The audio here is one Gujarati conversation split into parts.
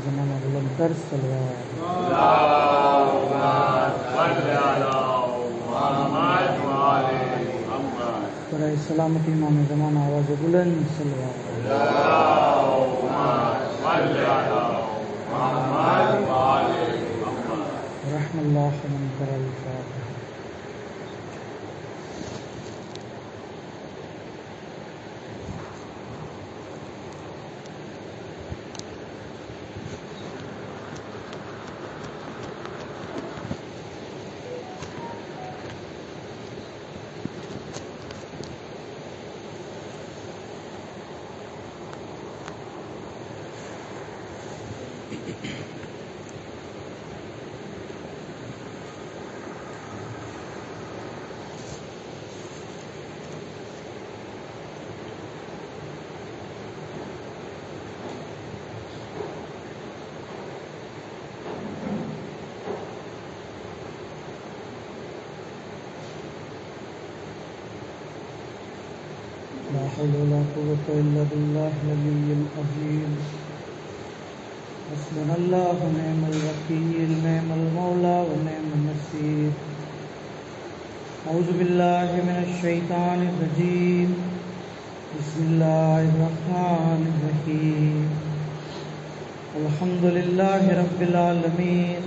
زمانہ بلند در سلوات برائے سلامتی امام زمانہ آواز بلند سلوات رحم اللہ من قرأ الفاتحہ. لا حول ولا قوة إلا بالله العلي العظيم. حسبنا الله ونعم الوكيل، نعم المولى ونعم النصير. أعوذ بالله من الشيطان الرجيم. بسم الله الرحمن الرحيم. الحمد لله رب العالمين،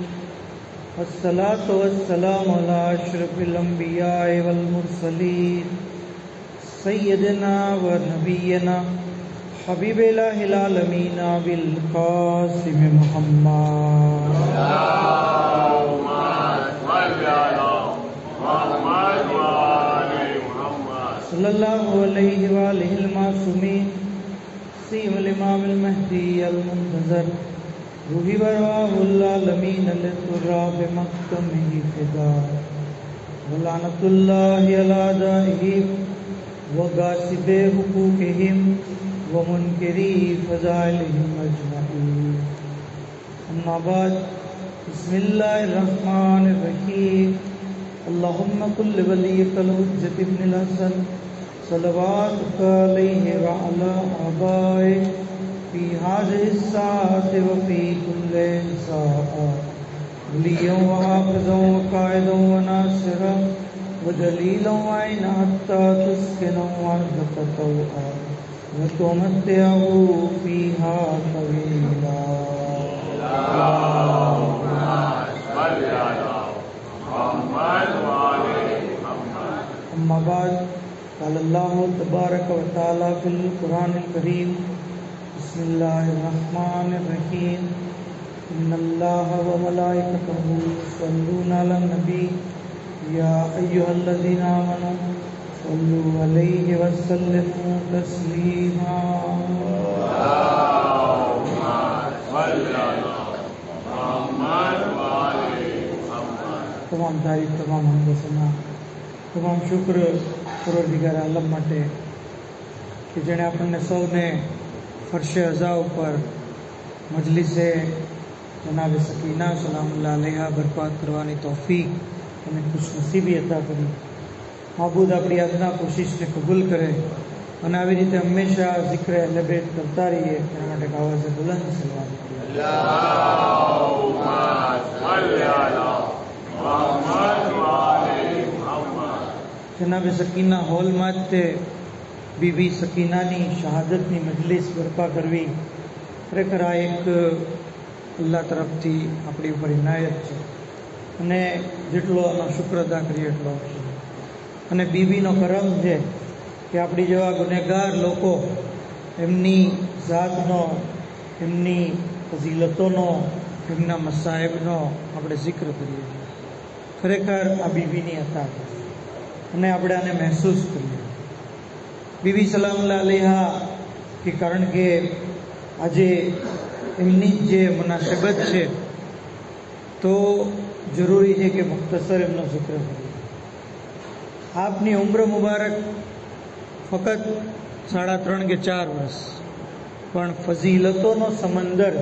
والصلاة والسلام على أشرف الأنبياء والمرسلين سیدنا و نبینا حبیب الہ العالمین بالقاسم محمد صلی اللہ علیہ وآلہ المعصومین سیم الامام المہدی المنتظر روحی ورواہ العالمین للتراب مقتمہ فدا ولعنت اللہ علی اعدائہ وغاصب حقوقهم ومنکری فضائلهم اجمعین. اما بعد، بسم اللہ الرحمن الرحیم. اللہم کل ولیک الحجۃ ابن الحسن صلواتک علیہ وعلی آبائہ فی هذه الساعة وفی کل ساعة ولیا وحافظا وقائدا وناصرا ودلیلا وعینا حتی تسکنوا الارض طوعا وتمتعوا فیہا طویلا. اما بعد، قال اللہ تبارک و تعالی فی القرآن الکریم. بسم اللہ الرحمن الرحیم. ان اللہ وملائکتہ یصلون علی النبی یا ایہا الذین آمنوا صلوا علیہ وسلموا تسلیما. تمام تعریف، تمام حمد و ثنا، تمام شکر پروردگار عالم માટે કે જેણે આપણને સૌને ફરશે અઝા ઉપર મજલિસે જનાબ સકીના સલામુલ્લાહ અલૈહા બરપાત કરવાની તૌફીક અને ખુશનસીબી અતા કરી. માબૂદ આપણી આજના કોશિશને કબૂલ કરે અને આવી રીતે હંમેશા ઝિક્ર અહલે બેત કરતા રહીએ. એના માટે આવાઝે બુલંદ સલવાત કરીએ. જનાબ સકીના હોલમાં જ તે બીબી સકીનાની શહાદતની મજલિસ બરપા કરવી ખરેખર આ એક અલ્લાહ તરફથી આપણી ઉપર ઇનાયત છે અને જેટલો આનો શુક્ર અદા કરીએ એટલો છે. અને બીબીનો કરમ છે કે આપણી જેવા ગુનેગાર લોકો એમની ઝાતનો, એમની ફઝીલતોનો, એમના મસાહેબનો આપણે જિક્ર કરીએ છીએ. ખરેખર આ બીબીની હતા અને આપણે આને મહેસૂસ કરીએ. બીબી સલામુલ્લાહ અલૈહા કે કારણ કે આજે એમની જે મુનાસબત છે તો જરૂરી છે કે મુખ્તસર એમનો જિક્ર કરીએ. આપની ઉમ્ર મુબારક ફક્ત 3.5 કે 4 વર્ષ, પણ ફઝીલતોનો સમંદર,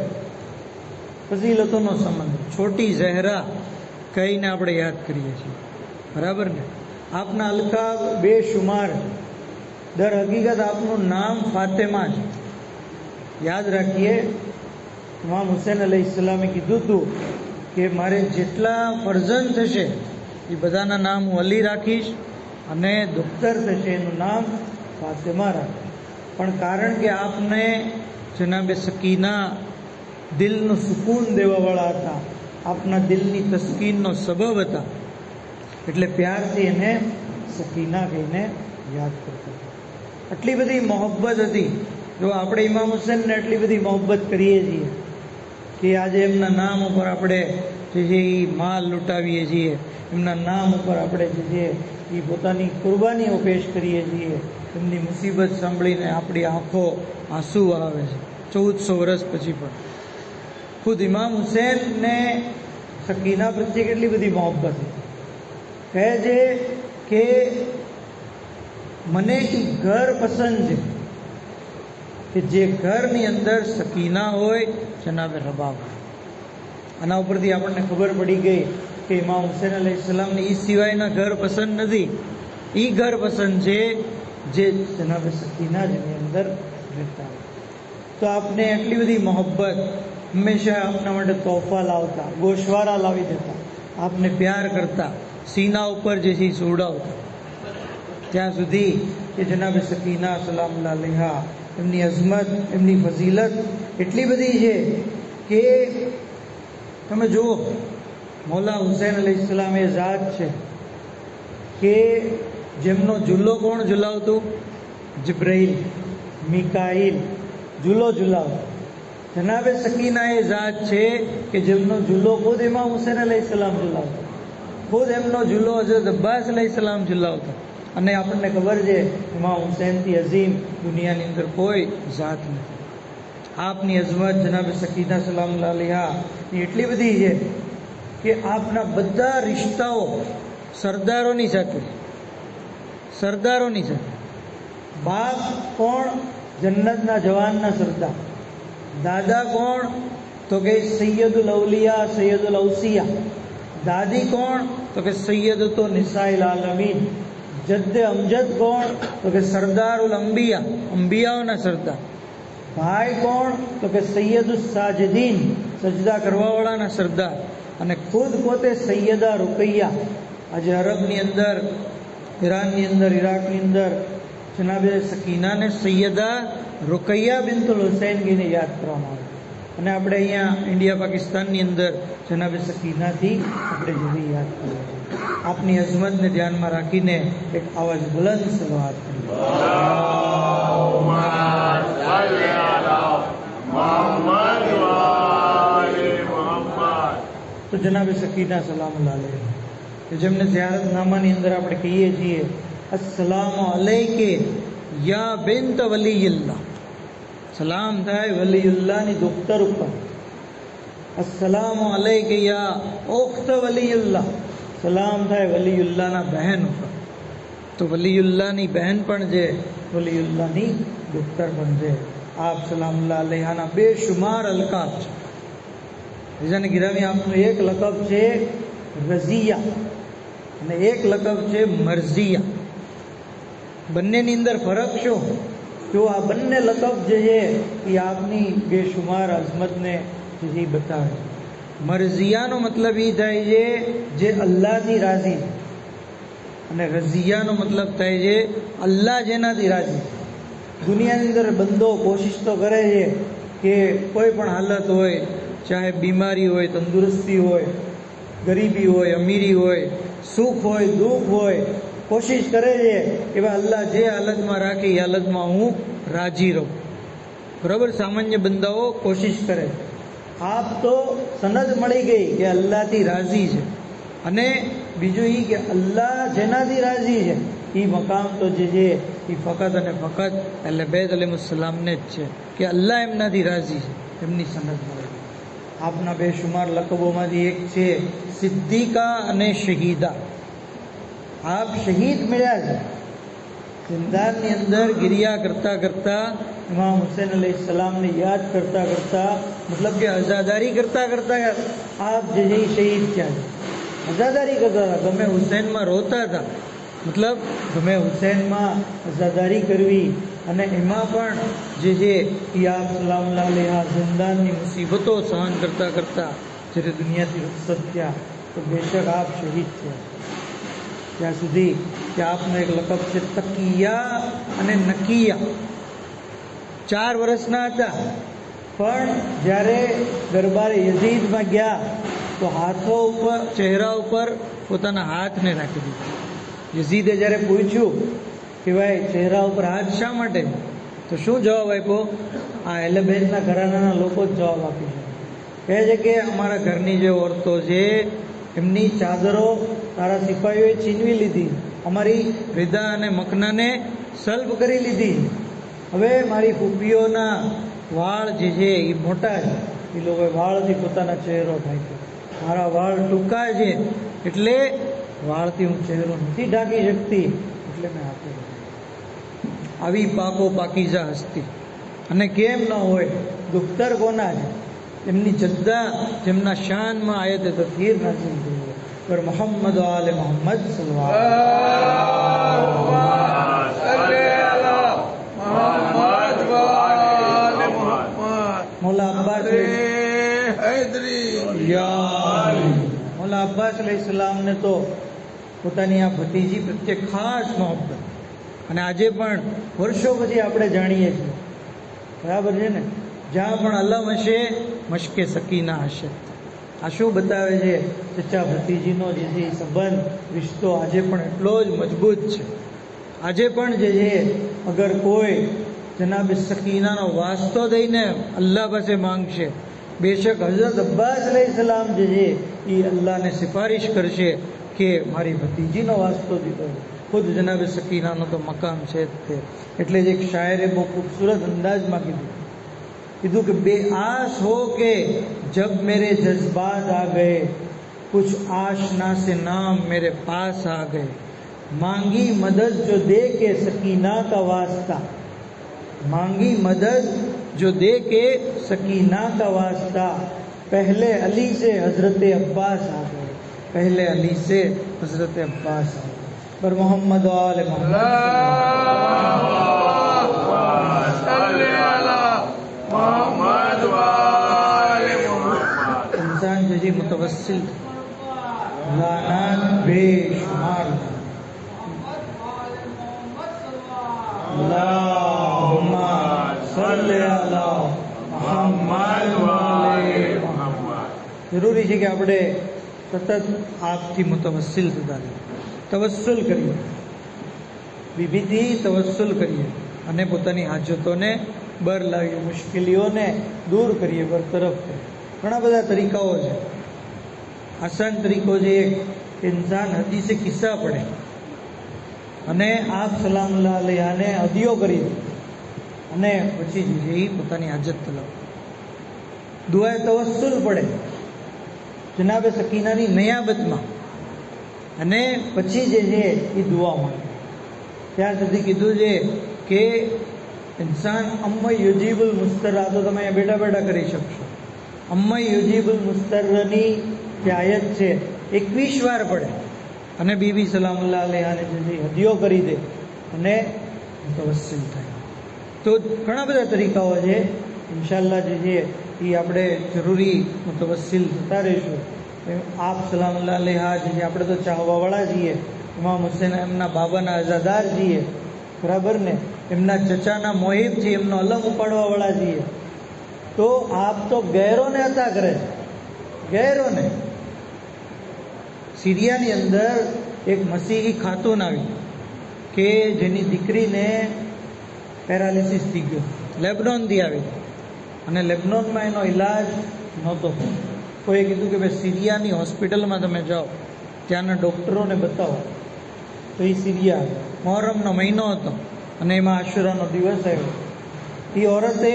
છોટી ઝહેરા કહીને આપણે યાદ કરીએ છીએ. બરાબર ને? આપના અલકાબ બેશુમાર. દર હકીકત આપનું નામ ફાતેમા છે. યાદ રાખીએ, ઇમામ હુસૈન અલૈહિસ્સલામે કીધું હતું કે મારે જેટલા ફરજંદ થશે એ બધાના નામ હું અલી રાખીશ અને દુખ્તર થશે એનું નામ ફાતેમા રાખીશ. પણ કારણ કે આપને જનાબે સકીના દિલનું સુકૂન દેવાવાળા હતા, આપના દિલની તસ્કીનનો સબબ હતા, એટલે પ્યારથી એને સકીના કહીને યાદ કરતા. આટલી બધી મોહબ્બત હતી. જો આપણે ઇમામ હુસૈનને આટલી બધી મોહબ્બત કરીએ છીએ કે આજે એમના નામ ઉપર આપણે જે છે એ માલ લૂંટાવીએ છીએ, એમના નામ ઉપર આપણે જે છે એ પોતાની કુરબાનીઓ પેશ કરીએ છીએ. એમની મુસીબત સાંભળીને આપણી આંખો આંસુ આવે છે 1400 વર્ષ પછી. પણ ખુદ ઇમામ હુસૈનને સકીના પ્રત્યે કેટલી બધી મોહબ્બત હતી. કહે છે કે મને એ ઘર પસંદ છે કે જે ઘરની અંદર સકીના હોય, જનાબે રબાબ. આના ઉપરથી આપણને ખબર પડી ગઈ કે ઇમામ હુસૈન અલૈહિસ્સલામને એ સિવાયના ઘર પસંદ નથી. એ ઘર પસંદ છે જે જનાબે સકીના જેની અંદર રહેતા હોય. તો આપને એટલી બધી મોહબ્બત, હંમેશા આપના માટે તોહફા લાવતા, ગોશવારા લાવી દેતા, આપને પ્યાર કરતા, સીના ઉપર જે છે સુવડાવતા. ત્યાં સુધી કે જનાબે સકીના સલામુલ્લાહ અલૈહા એમની અઝમત, એમની ફઝીલત એટલી બધી છે કે તમે જુઓ, મૌલા હુસૈન અલૈહિસ્સલામ એ ઝાત છે કે જેમનો ઝૂલો કોણ ઝુલાવતું? જિબ્રાઈલ, મિકાઈલ ઝૂલો ઝુલાવતા. જનાબે સકીના એ ઝાત છે કે જેમનો ઝૂલો ખુદ ઇમામ હુસૈન અલૈહિસ્સલામ ઝુલાવતા, ખુદ એમનો ઝૂલો હઝરત અબ્બાસ અલૈહિસ્સલામ ઝુલાવતા. અને આપણને ખબર છે ઇમામ હુસૈનથી અઝીમ દુનિયાની અંદર કોઈ ઝાત નથી. આપની અઝમત જનાબે સકીના સલામુલ્લાહ અલૈહા એટલી બધી છે કે આપના બધા રિશ્તાઓ સરદારોની સાથે. બાપ કોણ? જન્નતના જવાનના સરદાર. દાદા કોણ? તો કે સૈયદુલ અવલિયા, સૈયદુલ અવસિયા. દાદી કોણ? તો કે સૈયદતો નિસાઇલ આલમીન. જદ્દે અમજદ કોણ? તો કે સરદારુલ અંબિયા, અંબિયાઓના સરદાર. ભાઈ કોણ? તો કે સૈયદુસ સાજિદીન, સજદા કરવાવાળાના સરદાર. અને ખુદ પોતે સૈયદા રૂકૈયા. આજે અરબની અંદર, ઈરાનની અંદર, ઈરાકની અંદર જનાબે સકીનાને સૈયદા રૂકૈયા બિન્તુલ હુસૈનગીને યાદ કરવામાં આવે. અને આપણે અહીંયા ઇન્ડિયા પાકિસ્તાનની અંદર જનાબે સકીનાથી આપણે જેવી યાદ કરીએ છીએ. આપની અઝમતને ધ્યાનમાં રાખીને એક અવાજ બુલંદ સલાવત કરીએ. તો જનાબે સકીના સલામુલ્લાહ અલૈહા કે જેમને ઝિયારતનામાની અંદર આપણે કહીએ છીએ અસ્સલામુ અલૈકે યા બિન્ટ વલીયુલ્લાહ. સલામ થાય વલીયુલ્લાહની દુખ્તર ઉપર. અસ્સલામુ અલૈકે યા ઉખ્ત વલીયુલ્લાહ. સલામ થાય વલીયુલ્લાહના બહેન ઉપર. તો વલીયુલ્લાહની બહેન પણ છે, વલીયુલ્લાહની દુખ્તર પણ છે. આપ સલામુલ્લાહ અલૈહાના બેશુમાર અલકાબ છે. રીઝાને ગિરામી આપનું એક લકબ છે રઝિયા અને એક લકબ છે મરઝિયા. બંનેની અંદર ફરક શું? જો આ બંને લકબ જે છે એ આપની બેશુમાર અઝમતને જે બતાવે છે. મરઝિયાનો મતલબ એ થાય છે જે અલ્લાહથી રાજી છે, અને રઝિયાનો મતલબ થાય છે અલ્લાહ જેનાથી રાજી. દુનિયાની અંદર બંદો કોશિશ તો કરે છે કે કોઈ પણ હાલત હોય, ચાહે બીમારી હોય, તંદુરસ્તી હોય, ગરીબી હોય, અમીરી હોય, સુખ હોય, દુઃખ હોય, કોશિશ કરે છે કે ભાઈ અલ્લાહ જે હાલતમાં રાખે એ હાલતમાં હું રાજી રહું. બરાબર? સામાન્ય બંદાઓ કોશિશ કરે. આપ તો સનદ મળી ગઈ કે અલ્લાહથી રાજી છે, અને બીજું એ કે અલ્લાહ જેનાથી રાજી છે એ મકામ તો જે છે એ ફકત અને ફકત અહલે બેત અલૈહિસ્સલામને જ છે કે અલ્લાહ એમનાથી રાજી છે, એમની સનદ મળે. આપના બેશુમાર લકબોમાંથી એક છે સિદ્દીકા અને શહીદા. આપ શહીદ મળ્યા છે. જિંદાનની અંદર ગિરિયા કરતા કરતા, ઇમામ હુસૈન અલૈહિસ્સલામને યાદ કરતા કરતા, મતલબ કે અઝાદારી કરતા કરતા આપ જે છે એ શહીદ થયા છે. અઝાદારી કરતા હતા, ગમે હુસૈનમાં રોતા હતા, મતલબ ગમે હુસૈનમાં અઝાદારી કરવી, અને એમાં પણ જે છે એ આપ સલામુલ્લાહ અલૈહા જિંદાનની મુસીબતો સહન કરતા કરતા જ્યારે દુનિયાથી રૂખસત થયા તો બેશક આપ શહીદ થયા. ત્યાં સુધી કે આપનો એક લકબ છે તકિયા અને નકિયા. 4 વર્ષના હતા, પણ જ્યારે દરબારે યઝીદમાં ગયા તો હાથો ઉપર, ચહેરા ઉપર પોતાના હાથને રાખી દીધા. યઝીદે જ્યારે પૂછ્યું કે ભાઈ ચહેરા ઉપર હાથ શા માટે, તો શું જવાબ આપ્યો? આ અહલે બેતના ઘરાનાના લોકો જ જવાબ આપી છે. કહે છે કે અમારા ઘરની જે ઓરતો છે એમની ચાદરો તારા સિપાહીઓએ છીનવી લીધી, અમારી રીદા અને મકનાને સલ્બ કરી લીધી. હવે મારી ફૂફીઓના વાળ જે છે એ મોટા છે, એ લોકોએ વાળથી પોતાના ચહેરો ઢાંક્યો. મારા વાળ ટૂંકા છે એટલે વાળથી હું ચહેરો નથી ઢાંકી શકતી, એટલે મેં આપી દીધું. આવી પાકો પાકીઝા હસ્તી, અને કેમ ન હોય, દુખ્તર કોના છે? એમની જદ્દા જેમના શાનમાં આયતે તફસીર નાઝિલ થઈ છે. પર મોહમ્મદ આલે મોહમ્મદ સલ્લલ્લાહુ મોલા અબ્બાસ અલૈહિસ્સલામને તો પોતાની આ ભતીજી પ્રત્યે ખાસ મોહબ્બત, અને આજે પણ વર્ષો પછી આપણે જાણીએ છીએ, બરાબર છે ને, જ્યાં પણ અલમ હશે મશ્કે સકીના હશે. આ શું બતાવે છે? ચચા ભતીજીનો જે છે સંબંધ, રિશ્તો આજે પણ એટલો જ મજબૂત છે. આજે પણ જે છે અગર કોઈ જનાબ સકીનાનો વાસ્તો દઈને અલ્લાહ પાસે માંગશે, બેશક હઝરત અબ્બાસ અલૈહિસ્સલામ જે છે એ અલ્લાહને સિફારિશ કરશે કે મારી ભતીજીનો વાસ્તો દીધો. ખુદ જનાબ સકીનાનો તો મકામ છે જ તે. એટલે જ એક શાયરે બહુ ખૂબસૂરત અંદાજમાં કીધું કે બે આસ હો કે જબ મેરે જज्बात आ गए, कुछ आशना से नाम मेरे पास आ गए, मांगी मदद जो दे के सकीना का वास्ता, मांगी मदद जो दे के सकीना का वास्ता, पहले अली से हजरत अब्बास आ गए, पहले अली से हजरत अब्बास आ गए. पर मोहम्मद वाले मोहम्मद इंसान जजी मुतवस्सिल लानात बेशुमार. अल्लाहुम्मा सल्ली अला मुहम्मद वाले मुहम्मद. જરૂરી છે કે આપણે સતત આપથી મુતવસ્સિલ થતા રહીએ, તવસ્સુલ કરીએ, વિધિથી તવસ્સુલ કરીએ, અને પોતાની હાજતોને બર લાવીએ, મુશ્કેલીઓને દૂર કરીએ, બરતરફ કરીએ. ઘણા બધા તરીકાઓ છે. આસાન તરીકો છે કે ઇન્સાન હદીસે કિસ્સા પડે અને આપ સલામુલ્લાહ અલૈહાને હદીઓ કરી દે, અને પછી જે છે એ પોતાની હાજત તલબ. દુઆએ તવસ્સુલ પડે જનાબે સકીનાની નયાબતમાં, અને પછી જે છે એ દુઆ માંગે. ત્યાં સુધી કીધું છે કે ઇન્સાન અમ્મય યુજીબુલ મુસ્તરા, તો તમે બેઠા બેઠા કરી શકશો. અમ્મય યુજીબુલ મુસ્તરની જે આયત છે 21 વાર પડે, અને બીબી સલામુલ્લાહ અલૈહાને જે હદીઓ કરી દે અને મુતવસ્સિલ થાય. તો ઘણા બધા તરીકાઓ છે. ઇન્શાઅલ્લાહ જે છે એ આપણે જરૂરી મુતવસ્સિલ થતા રહીશું. આપ સલામુલ્લાહ અલૈહા જે આપણે તો ચાહવાવાળા છીએ, ઇમામ હુસૈન એમના બાબાના અઝાદાર છીએ, બરાબર ને, એમના ચચાના મોહિબ છીએ, એમનો અલમ ઉપાડવાવાળા છીએ. તો આપ તો ગેરોને અતા કરે છે, ગેરોને. સિરિયાની અંદર એક મસીહી ખાતુન આવી કે જેની દીકરીને પેરાલિસિસ થઈ ગયો, લેબનોનથી આવી, અને લેબનોનમાં એનો ઈલાજ નહોતો. કોઈએ કીધું કે ભાઈ સિરિયાની હોસ્પિટલમાં તમે જાઓ, ત્યાંના ડૉક્ટરોને બતાવો. તો એ સિરિયા મોહરમનો મહિનો હતો અને એમાં આશુરાનો દિવસ આવ્યો. એ ઓરતે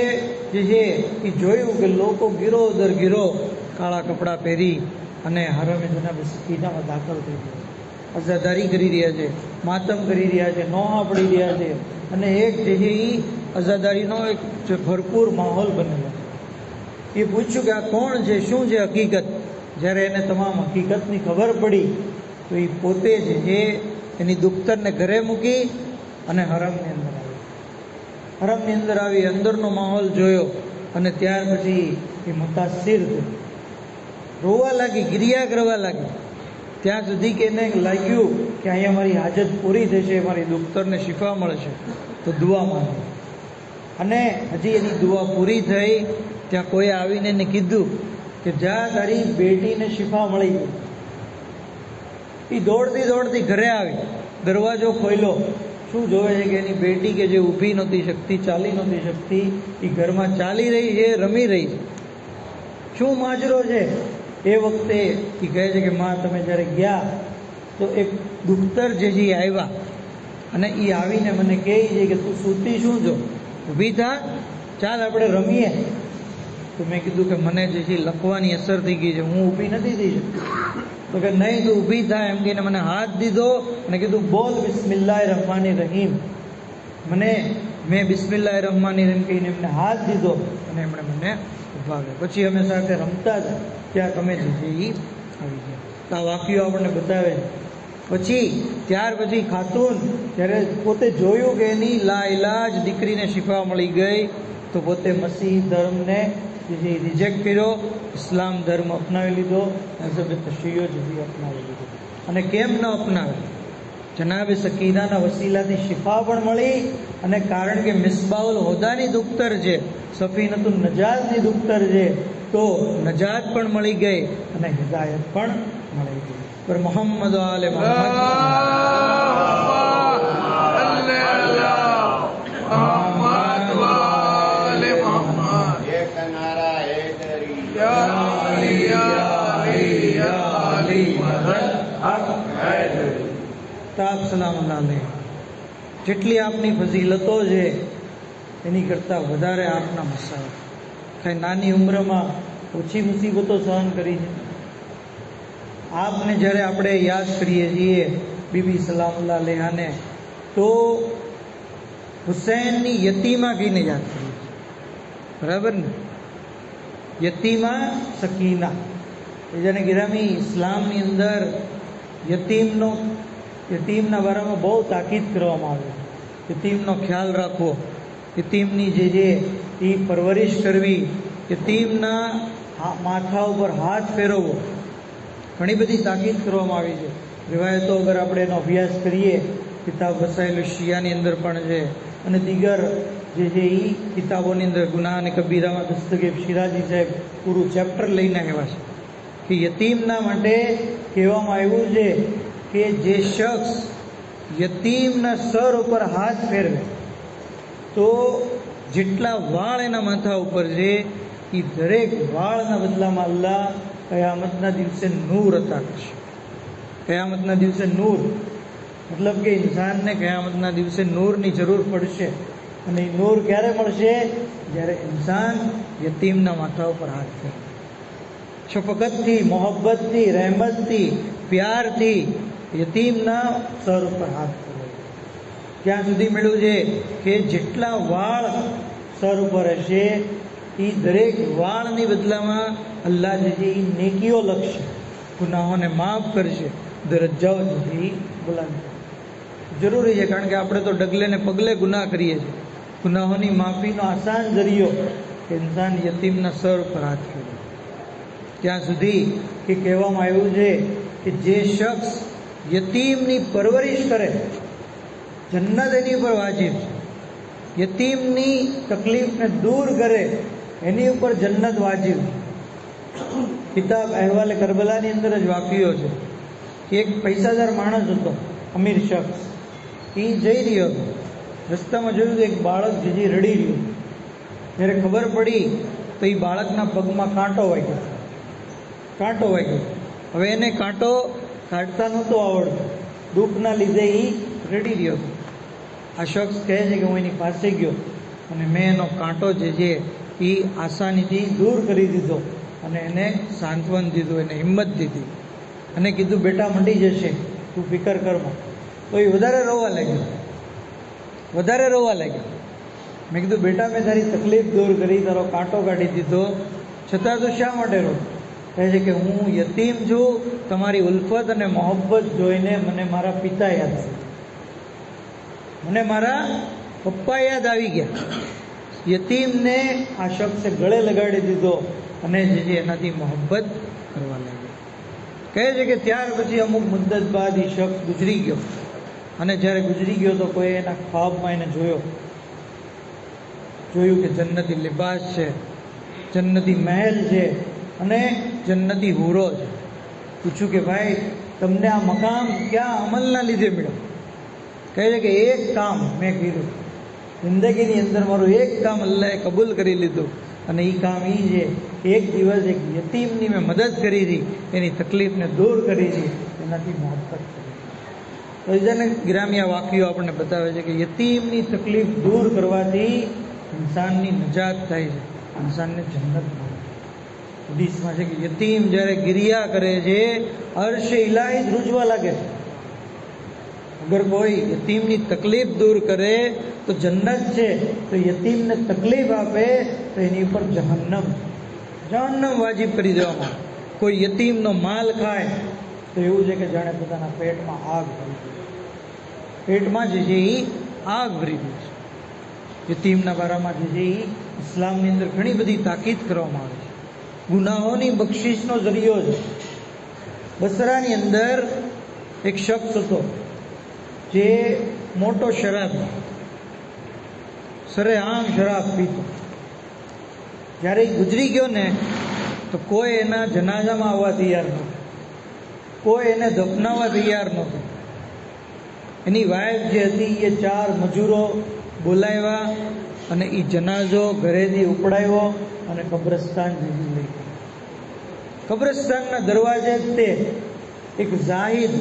જે છે એ જોયું કે લોકો ગીરો દર ગીરો કાળા કપડાં પહેરી અને હરમે જનાબે સકીનામાં દાખલ થઈ ગયા, અઝાદારી કરી રહ્યા છે, માતમ કરી રહ્યા છે, નોહા પડી રહ્યા છે, અને એક જે છે એ અઝાદારીનો એક ભરપૂર માહોલ બનેલો. એ પૂછ્યું કે આ કોણ છે, શું છે હકીકત? જ્યારે એને તમામ હકીકતની ખબર પડી તો એ પોતે જે છે એની દુખ્તરને ઘરે મૂકી અને હરમની અંદર આવી. હરમની અંદર આવી અંદરનો માહોલ જોયો અને ત્યાર પછી એ મુતાસિર થઈ, રોવા લાગી, ગિરિયા કરવા લાગી. ત્યાં સુધી કે એને લાગ્યું કે અહીંયા મારી હાજત પૂરી થશે, મારી દુખ્તરને શિફા મળશે, તો દુઆ માંગી. અને હજી એની દુઆ પૂરી થઈ ત્યાં કોઈ આવીને એને કીધું કે જા તારી બેટીને શિફા મળી ગઈ. એ દોડતી દોડતી ઘરે આવી, દરવાજો ખોલ્યો. શું જોવે છે કે એની બેટી કે જે ઊભી નહોતી શકતી, ચાલી નહોતી શકતી, એ ઘરમાં ચાલી રહી છે, રમી રહી છે. શું માજરો છે? એ વખતે એ કહે છે કે માં તમે જ્યારે ગયા તો એક દુખ્તર જે છે એ આવ્યા અને એ આવીને મને કહે છે કે તું સૂતી શું છો, ઊભી થા, ચાલ આપણે રમીએ. તો મેં કીધું કે મને જે છે લખવાની અસર થઈ ગઈ છે, હું ઊભી નથી થઈ શકતી. તો કે નહીં, તું ઊભી થાય એમ કહીને મને હાથ દીધો અને કીધું બોલ બિસ્મિલ્લાહિર રહમાનિર રહીમ. મેં બિસ્મિલ્લાહિર રહમાનિર રહીમ કહીને એમને હાથ દીધો અને એમણે મને ઊભા કર્યા. પછી અમે સાથે રમતા હતા ત્યાં તમે જે છે એ આવી ગયા. તો આ વાક્યો આપણને બતાવે છે. પછી ત્યાર પછી ખાતુન જ્યારે પોતે જોયું કે એની લાઇલાજ દીકરીને શિફા મળી ગઈ તો પોતે મસીહ ધર્મને જે રિજેક્ટ કર્યો, ઇસ્લામ ધર્મ અપનાવી લીધો, મઝહબ તશૈયો જે અપનાવી લીધો. અને કેમ ન અપનાવે? જનાબે સકીનાના વસીલાથી શિફા પણ મળી અને કારણ કે મિસબાઉલ હોદાની દુખ્તર છે, સફીનતુન નજાતની દુખ્તર છે, તો નજાત પણ મળી ગઈ અને હિદાયત પણ મળી ગઈ. પર મોહમ્મદ આલે તાપ સલામ અલ્લાહ. જેટલી આપની ફઝીલતો છે એની કરતાં વધારે આપના મસાલા. કંઈ નાની ઉંમરમાં ઓછી મુસીબતો સહન કરી છે. આપને જ્યારે આપણે યાદ કરીએ છીએ બીબી સલામુલ્લાહ અલૈહાને, તો હુસૈનની યતીમા કહીને યાદ કરીએ છીએ, બરાબર ને? યતીમા સકીના એ જેને ગિરામી ઇસ્લામની અંદર યતીમના બારામાં બહુ તાકીદ કરવામાં આવે. યતીમનો ખ્યાલ રાખવો, યતીમની જે છે એ પરવરિશ કરવી, યતીમના માથા ઉપર હાથ ફેરવવો, ઘણી બધી તાકીદ કરવામાં આવી છે. રિવાયતો અગર આપણે એનો અભ્યાસ કરીએ, કિતાબ વસાઇલ શિયાની અંદર પણ છે અને દીગર જે છે એ કિતાબોની અંદર ગુનાહ અને કબીરામાં દસ્તગીર શિરાજી સાહેબ પૂરું ચેપ્ટર લઈને આવ્યા છે કે યતીમના માટે કહેવામાં આવ્યું છે કે જે શખ્સ યતીમના સર ઉપર હાથ ફેરવે તો જેટલા વાળ એના માથા ઉપર છે એ દરેક વાળના બદલામાં અલ્લાહ કયામતના દિવસે નૂર અતા કરશે. કયામતના દિવસે નૂર મતલબ કે ઇન્સાનને કયામતના દિવસે નૂરની જરૂર પડશે. અને એ નૂર ક્યારે મળશે? જ્યારે ઇન્સાન યતીમના માથા ઉપર હાથ ફેરવે, શફકતથી, મોહબ્બતથી, રહેમતથી, પ્યારથી યતીમના સર ઉપર હાથ ફેરવે. ત્યાં સુધી મળ્યું છે કે જેટલા વાળ સર ઉપર હશે એ દરેક વાળની બદલામાં અલ્લાહ જે છે એ નેકીઓ લખશે, ગુનાહોને માફ કરશે, દરજ્જાઓ જે છે એ બુલંદ કરશે. જરૂરી છે, કારણ કે આપણે તો ડગલે ને પગલે ગુનાહ કરીએ છીએ. ગુનાહોની માફીનો આસાન જરિયો કે ઇન્સાન યતીમના સર ઉપર હાથ ફેરવે. ત્યાં સુધી કે કહેવામાં આવ્યું છે કે જે શખ્સ યતીમની પરવરિશ કરે જન્નત એની ઉપર વાજિબ છે. યતીમની તકલીફને દૂર કરે એની ઉપર જન્નત વાજિબ છે. કિતાબ અહેવાલે કરબલાની અંદર જ વાક્યો છે કે એક પૈસાદાર માણસ હતો, અમીર શખ્સ. એ જઈ રહ્યો હતો, રસ્તામાં જોયું કે એક બાળક જે રડી રહ્યું. જ્યારે ખબર પડી તો એ બાળકના પગમાં કાંટો વાગ્યો. હવે એને કાંટો કાઢતા નહોતો આવડતું, દુઃખના લીધે એ રડી રહ્યો હતો. આ શખ્સ કહે છે કે હું એની પાસે ગયો અને મેં એનો કાંટો જે છે એ આસાનીથી દૂર કરી દીધો અને એને સાંત્વન દીધું, એને હિંમત દીધી અને કીધું બેટા મટી જશે, તું ફિકર કરમાં. તો એ વધારે રોવા લાગ્યો. મેં કીધું બેટા મેં તારી તકલીફ દૂર કરી, તારો કાંટો કાઢી દીધો, છતાં તું શા માટે રો? કહે છે કે હું યતીમ છું, તમારી ઉલ્ફત અને મોહબ્બત જોઈને મને મારા પિતા યાદ આવ્યા, મને મારા પપ્પા યાદ આવી ગયા. યતીમને આ શખ્સે ગળે લગાડી દીધો અને જે છે એનાથી મોહબ્બત કરવા લાગ્યો. કહે છે કે ત્યાર પછી અમુક મુદ્દત બાદ એ શખ્સ ગુજરી ગયો અને જ્યારે ગુજરી ગયો તો કોઈ એના ખ્વાબમાં એને જોયું કે જન્નતી લિબાસ છે, જન્નતી મહેલ છે અને જન્નતી હુરો છે. પૂછ્યું કે ભાઈ તમને આ મકામ ક્યાં અમલના લીધે મળ્યો? કહે છે કે એક કામ મેં કર્યું, જિંદગીની અંદર મારું એક કામ અલ્લાહે કબૂલ કરી લીધું અને એ કામ એ છે, એક દિવસ એક યતીમની મેં મદદ કરી હતી, એની તકલીફને દૂર કરી હતી, એનાથી મોહબ્બત કરી. તો જેને ગ્રામ્ય વાક્યો આપણને બતાવે છે કે યતીમની તકલીફ દૂર કરવાથી ઇન્સાનની નજાત થાય છે, ઇન્સાનને જન્નત મળે. હદીસમાં છે કે યતીમ જ્યારે ગિરિયા કરે છે અર્શ ઇલાહી ધ્રુજવા લાગે છે. અગર કોઈ યતીમની તકલીફ દૂર કરે તો જન્નત છે, તો યતીમને તકલીફ આપે તો એની ઉપર જહન્નમ વાજિબ કરી દેવામાં. કોઈ યતીમનો માલ ખાય તો એવું છે કે જાણે પોતાના પેટમાં આગ ભરી દે, પેટમાં જે છે એ આગ ભરી દે છે. યતીમના બારામાં જે છે એ ઇસ્લામની અંદર ઘણી બધી તાકીદ કરવામાં આવે છે. ગુનાહોની બક્ષિસનો જરિયો છે. બસરાની અંદર એક શખ્સ હતો જે મોટો શરાબી, સરેઆમ શરાબ પીતો. જ્યારે એ ગુજરી ગયો ને તો કોઈ એના જનાઝામાં આવવા તૈયાર નહોતું, કોઈ એને દફનાવવા તૈયાર નહોતું. એની વાઈફ જે હતી એ 4 મજૂરો બોલાવ્યા અને એ જનાઝો ઘરેથી ઉપડાવ્યો અને કબ્રસ્તાન જેવી લઈ ગયો. કબ્રસ્તાનના દરવાજે તે એક ઝાહિદ,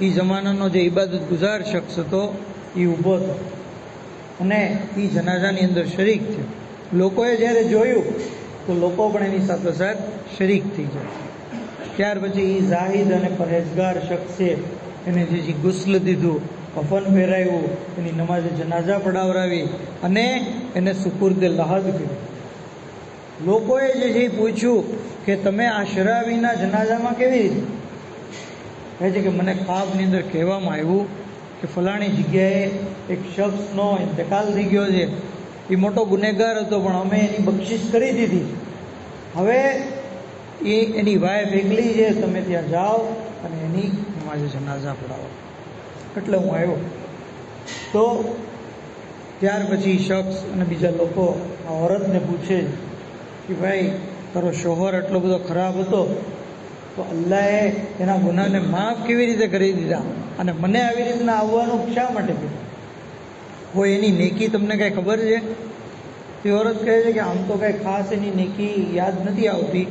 એ જમાનાનો જે ઇબાદત ગુજાર શખ્સ હતો, એ ઊભો હતો અને એ જનાઝાની અંદર શરીક થયો. લોકોએ જ્યારે જોયું તો લોકો પણ એની સાથોસાથ શરીક થઈ જાય. ત્યાર પછી એ ઝાહિદ અને પરહેજગાર શખ્સે એને જે ગુસ્લ દીધું, કફન પહેરાવ્યું, એની નમાઝે જનાઝા પડાવરાવી અને એને સુપુર્દે લહદ કર્યું. લોકોએ જે છે પૂછ્યું કે તમે આ શરાબીના જનાઝામાં કેવી રીતે? કહે છે કે મને ખ્વાબની અંદર કહેવામાં આવ્યું કે ફલાણી જગ્યાએ એક શખ્સનો ઇંતકાલ થઈ ગયો છે, એ મોટો ગુનેગાર હતો પણ અમે એની બક્ષિસ કરી દીધી, હવે એની વાઈફ એકલી છે, તમે ત્યાં જાઓ અને એની નમાઝે જનાઝા પડાવો. એટલે હું આવ્યો. તો ત્યાર પછી શખ્સ અને બીજા લોકો આ औरतને પૂછે કે ભાઈ તારો શોહર એટલો બધો ખરાબ હતો તો અલ્લાહે એના ગુનાને માફ કેવી રીતે કરી દીધા અને મને આવી રીતના આવવાનું શા માટે કીધું? કોઈ એની નેકી તમને કાંઈ ખબર છે? તે औरत કહે છે કે આમ તો કાંઈ ખાસ એની નેકી યાદ નથી આવતી.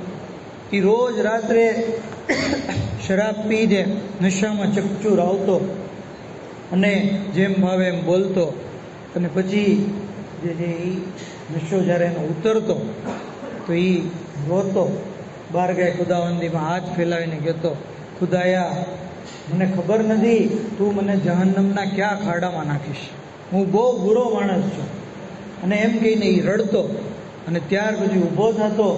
એ રોજ રાત્રે શરાબ પીને નશામાં ચકચૂર આવતો અને જેમ ભાવે એમ બોલતો અને પછી જે એ નશો જ્યારે એનો ઉતરતો તો એ રોતો, બહાર ગયા ખુદાવંદીમાં હાથ ફેલાવીને કહેતો, ખુદાયા મને ખબર નથી તું મને જહન્નમના ક્યાં ખાડામાં નાખીશ, હું બહુ બુરો માણસ છું. અને એમ કહીને એ રડતો અને ત્યાર પછી ઊભો થતો,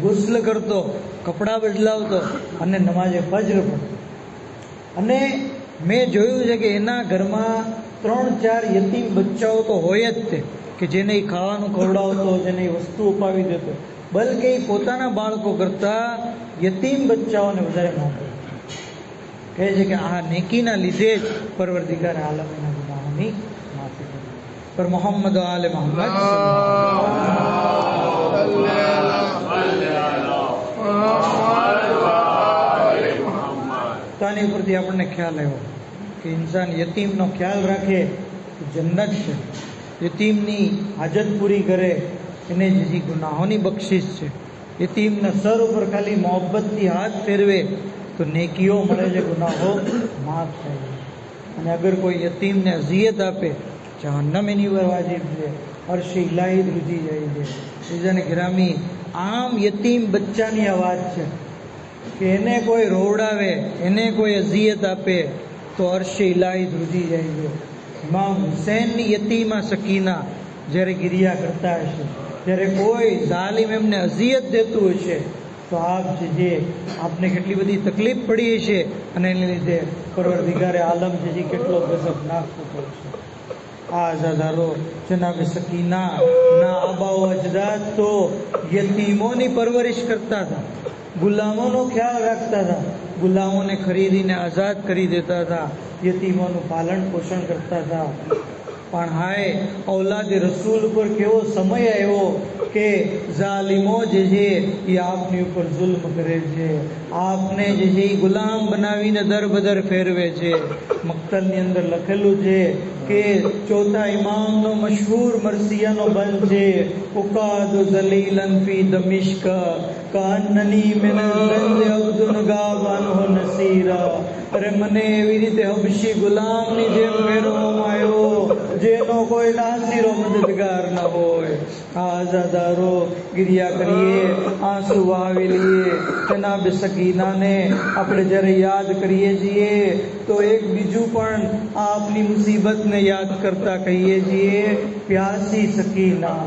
ગુસ્લ કરતો, કપડાં બદલાવતો અને નમાઝે ફજર પડતો. અને મેં જોયું છે કે એના ઘરમાં 3-4 યતીમ બચ્ચાઓ તો હોય જ તે, કે જેને એ ખાવાનું ખવડાવતો, જેને એ વસ્તુ અપાવી દેતો, બલકે એ પોતાના બાળકો કરતાં યતીમ બચ્ચાઓને વધારે મોકલે. કહે છે કે આ નેકીના લીધે જ પરવરદિગાર આલમના ગુનાહોની માફી કરી. પર મોહમ્મદ આલે મોહમ્મદ તાની ઉપરથી આપણને ખ્યાલ આવ્યો કે ઇન્સાન યતીમનો ખ્યાલ રાખે તો જન્નત છે. યતીમની હાજત પૂરી કરે એને જ ગુનાહોની બક્ષિશ છે. યતીમના સર ઉપર ખાલી મોહબ્બતથી હાથ ફેરવે તો નેકીઓ મળે છે, ગુનાહો માફ થાય છે. અને અગર કોઈ યતીમને અઝિયત આપે જહન્નમ એની ઉપર વાજિબ છે, અર્શ ઇલાહી રૂજી જાય છે. બીજાને ગ્રામી આમ યતીમ બચ્ચાની આ વાત છે કે એને કોઈ રોવડાવે, એને કોઈ અઝિયત આપે તો અર્શ ઇલાહી ધ્રુજી જાય છે. ઇમામ હુસૈનની યતીમા સકીના જ્યારે ગિરિયા કરતા હશે, જ્યારે કોઈ ઝાલિમ એમને અઝિયત દેતું હશે તો આપ જે આપને કેટલી બધી તકલીફ પડી હશે અને એને લીધે પરવરદિગારે આલમ જે કેટલો ગજબ નાખવો પડશે. આ આઝાદારો જનાબે સકીના ના આબાઓ અજદાદ તો યતીમોની પરવરિશ કરતા હતા, ગુલામોનો ખ્યાલ રાખતા હતા, ગુલામોને ખરીદીને આઝાદ કરી દેતા હતા, યતીમોનું પાલન પોષણ કરતા હતા. પણ હાય ઔલાદ રસૂલ ઉપર કેવો સમય આવ્યો કે ઝાલિમો જે છે એ આપની ઉપર જુલ્મ કરે છે, આપને જે છે એ ગુલામ બનાવીને દર બદર ફેરવે છે. મક્તલની અંદર લખેલું છે કે ચોથા ઇમામનો મશહૂર મરસિયાનો બંધ છે, ઉકાદ દલીલન ફી દમિશ્ક કાનની મિનલ ગંજ અબ્દુન ગાવાન હો નસીરા. અરે મને એવી રીતે હબશી ગુલામની જેમ ફેરવવામાં આવ્યો જેનો કોઈ નાસીરો મદદગાર ન હોય. આઝાદારો ગિરિયા કરીએ, આંસુ વહાવી લઈએ. જનાબ સકીનાને આપણે જ્યારે યાદ કરીએ છીએ તો એક બીજું પણ આપની મુસીબતને યાદ કરતા કહીએ છીએ, પ્યાસી સકીના.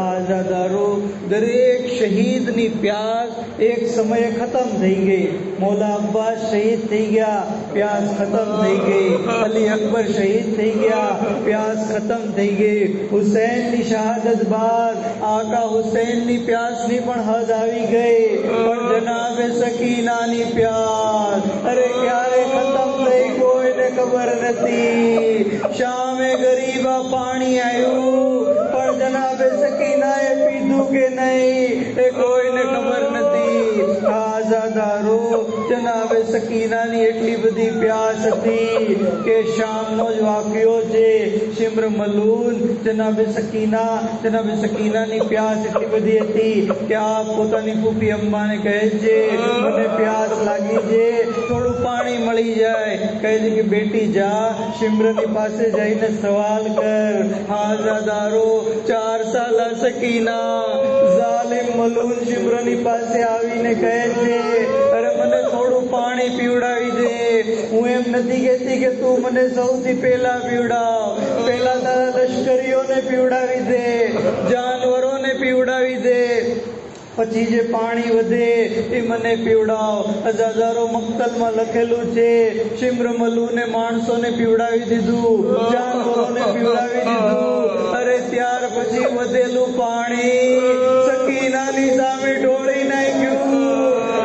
આઝાદારો દરેક શહીદની પ્યાસ એક સમયે ખતમ થઈ ગઈ. મૌલા અબ્બાસ શહીદ થઈ ગયા, પ્યાસ ખતમ થઈ ગઈ. અલી અકબર શહીદ થઈ ગયા, પ્યાસ ખતમ થઈ ગઈ. હુસૈનની શહાદત બાદ આકા હુસૈનની પ્યાસની પણ હદ આવી ગઈ. પણ જનાબે સકીનાની પ્યાસ અરે ક્યારે ખતમ થઈ કોઈને ખબર નથી. શામે ગરીબા પાણી આવ્યું પણ જનાબે સકીનાએ પીધું કે નહીં એ કોઈને ખબર નથી. આઝાદારો જનાબે સકીનાની એટલી બધી પ્યાસ હતી કે શામનો જ વાક્યો છે. શિમ્ર મલૂન જનાબે સકીનાની પ્યાસ એટલી બધી હતી કે આ પોતાની ફૂફી અમ્માને કહે છે મને પ્યાસ લાગી છે, થોડું પાણી મળી જાય. કહે છે કે બેટી જા શિમ્રની પાસે જઈને સવાલ કર. આઝાદારો 4 સાલા સકીના ઝાલિમ મલૂન શિમ્રની પાસે આવીને કહે છે અરે મને થોડું પાણી પીવડાવી દે. હું એમ નથી કહેતી કે તું મને સૌથી પહેલા પીવડાવ, પહેલા તારા લશ્કરીઓને પીવડાવી દે, જાનવરોને પીવડાવી દે, પછી જે પાણી વધે એ મને પીવડાવ. હજારો મક્તલમાં લખેલું છે શિમ્ર મલુને માણસોને પીવડાવી દીધું, જાનવરોને પીવડાવી દીધું. અરે ત્યાર પછી વધેલું પાણી સકીનાની સામે ઢોળી નાખ્યું.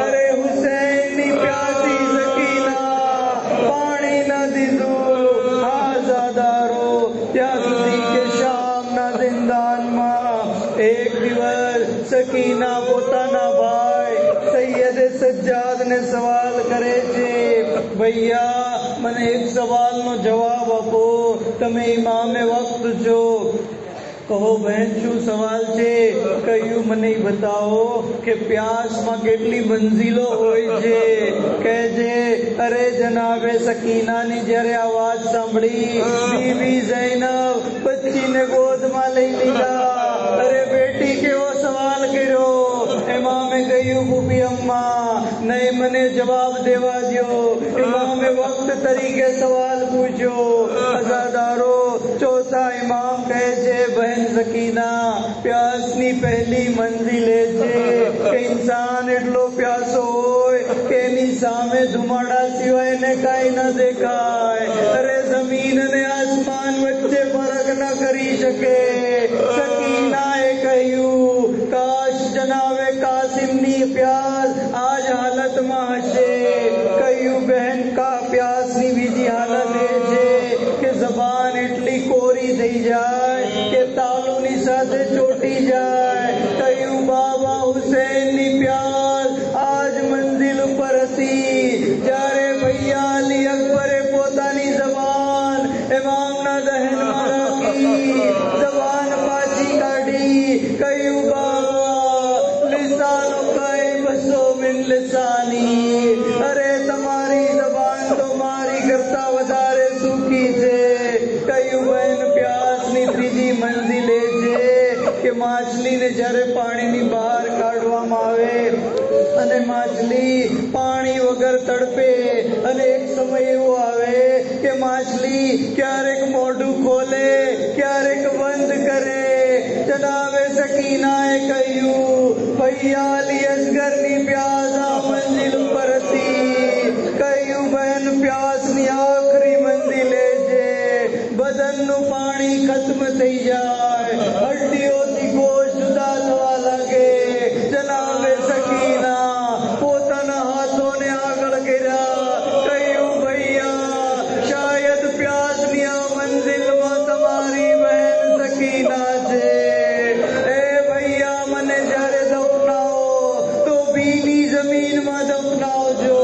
અરે હુસૈનની પ્યાસી સકીના પાણી ના દીધું. આઝાદારો ત્યાં સુધી કે શામના જિંદાનમાં એક દિવસ સકીના પોતાના ભાઈ સૈયદ સજ્જાદને સવાલ કરે છે ભૈયા મને એક સવાલનો જવાબ આપો, તમે ઇમામે વક્ત છો. કહો બહેન શું સવાલ છે? કહ્યું મને બતાવો કે પ્યાસમાં કેટલી મંઝિલો હોય છે. કહે છે અરે જનાબે સકીનાની જ્યારે આ વાત સાંભળી બીબી ઝૈનબ બચ્ચીને ગોદમાં લઈ લીધા. અરે બેટી કેવો સવાલ કર્યો. ઇમામે કહ્યું ફૂફી અમ્મા નહીં મને જવાબ દેવા દો, ઇમામે વક્ત તરીકે સવાલ પૂછ્યો. અઝાદારો ચોથા ઇમામ કહે છે બહેન સકીના પ્યાસની પહેલી મંજિલે છે કે ઇન્સાન એટલો પ્યાસો હોય કે એની સામે ધુમાડા સિવાય એને કાંઈ ન દેખાય. અરે જમીન અને આસમાન વચ્ચે ફરક ન કરી શકે. સકીનાએ કહ્યું કાશ જનાબે કાસિમની પ્યાસ આજ હાલતમાં હશે. કહ્યું બહેન કા પ્યાસની બીજી હાલત એ છે કે જબાન એટલી કોરી થઈ જાય કે તાલુની સાથે ચોટી જાય. કહ્યું બાબા હુસૈનની પ્યાસ આજ મંજિલ ઉપર હતી જ્યારે ભૈયા અલી અકબરે પોતાની જબાન ઇમામના દહેનમાં રાખી, જબાન પાછી કાઢી. કહ્યું لسانی ارے تمہاری زبان تو ماری کرتا વધારે સૂકી છે કયું બહેન પ્યાસની ત્રીજી મંજિલે છે કે માછલીને જ્યારે પાણીની બહાર કાઢવામાં આવે અને માછલી પાણી વગર તડપે અને એક સમય એવો આવે કે માછલી ક્યારેક મોઢું ખોલે ક્યારેક બંધ કરે જનાબે સકીનાએ કહ્યું ભૈયા અલી અસગરની પ્યાસ આ મંજિલ ઉપર હતી કહ્યું બહેન પ્યાસની આખરી મંજિલે છે બદનનું પાણી ખતમ થઈ જાય હડ્ડીઓથી ગોશ્ત જુદા થવા લાગે જનાબે સકીના પોતાના હાથોને આગળ કર્યા કહ્યું ભૈયા શાયદ પ્યાસની આ મંજિલમાં તમારી બહેન સકીના છે એ ભૈયા મને જ્યારે દફનાવો તો ભીની જમીનમાં દફનાવજો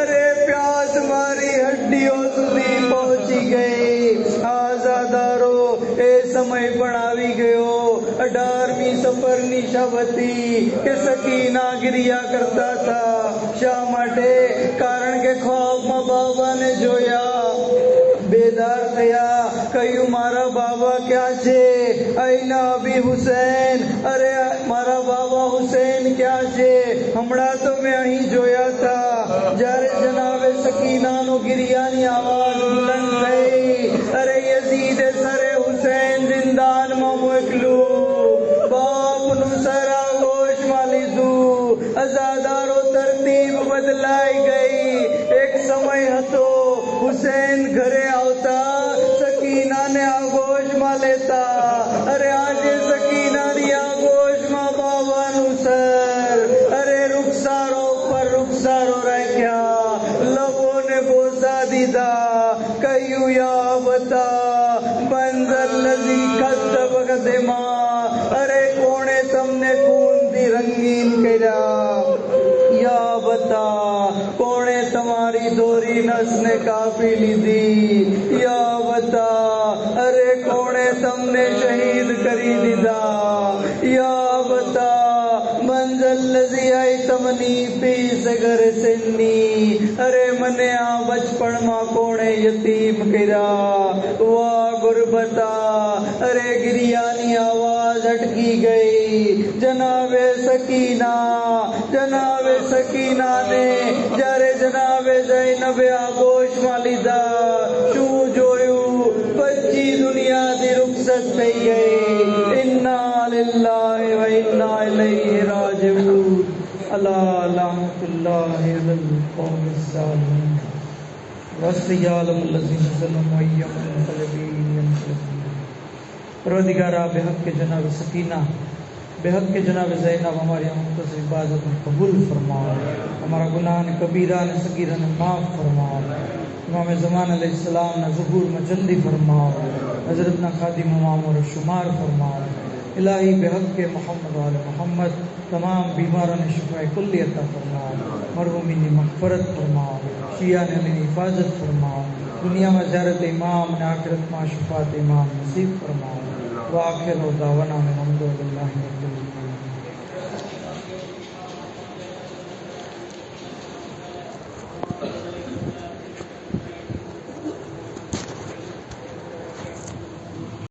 અરે પ્યાસ મારી હડ્ડીઓ સુધી પહોંચી ગઈ આઝાદારો એ સમય પણ આવી ગયો 18મી સફરની શબ હતી કે સકીના ગિરિયા કરતા હતા શા માટે કારણ કે ખ્વાબમાં બાબાને જોયા બેદાર થયા કહ્યું મારા બાબા ક્યાં છે અઈના અબી હુસૈન અરે મારા બાબા હુસૈન ક્યાં છે હમણાં તો મેં અહીં જોયા હતા જ્યારે જનાબે સકીનાનો ગિરિયાની આવાજ બુલંદ થઈ અરે યઝીદ સરે હુસૈન જિંદાનમાં મોકલું બાપનું સર આગોશમાં લીધું અઝાદારો તરતીબ બદલાઈ ગઈ એક સમય હતો હુસૈન ઘરે આવતા સકીનાને આગોશમાં લેતા અરે આજે સકીનાની આગોશમાં બાવાનું સર અરે રૂખસારો પર રૂખસારો રાખ્યા લબોને બોસા દીધા કહ્યું યા બતા બંઝલ લઝી કદ્દબ કદમા અરે કોણે તમને ખૂનથી રંગીન કર્યા યા બતા કોણે તમારી દોરી નસને કાપી લીધી યા બતા અરે કોણે તમને શહીદ કરી દીધા યા બતા મંઝલ લઝી આઈ તમની પી સગર સિન્ની અરે મને આ બચપણમાં કોણે યતીમ કર્યા વા ગુરબતા અરે गिरियानी आवाज अटकी गई जनाबे सकीना ने જ્યારે જનાબે ઝૈનબે આગોશમાં લીધા શું જોયું બચ્ચી દુનિયાથી રૂખસત થઈ ગઈ ઇન્ના લિલ્લાહિ વ ઇન્ના ઇલૈહિ રાજિઉન અલા લાનતુલ્લાહિ અલલ કૌમિઝ ઝાલિમીન વસ્તિયાલમ લઝીન ઝલમુ અയ്યમન क़लबीन परवरदिगारा बेहक के जनाब सकीना बेहक के जनाब ज़ैनब हमारी मुख्तसर इबादत में कबूल फरमाओ हमारा गुनाह ने कबीरा ने सगीरा ने माफ़ फरमाओ इमाम ज़मान अलैहिस्सलाम ने ज़ुहूर में जल्दी फरमाओ हज़रत ना खादिम इमाम और शुमार फरमाओ इलाही बेहक के मोहम्मद वाले मोहम्मद तमाम बीमारों ने शिफा कुल्ली अता फरमाओ मरहूमीन की मग़फ़िरत फरमाओ शिया ने अपनी हिफाजत फरमाओ दुनिया में ज़ियारत इमाम ने आखिरत में शफात इमाम नसीब फरमाओ वाखिर दावना में हम्दुलिल्लाहि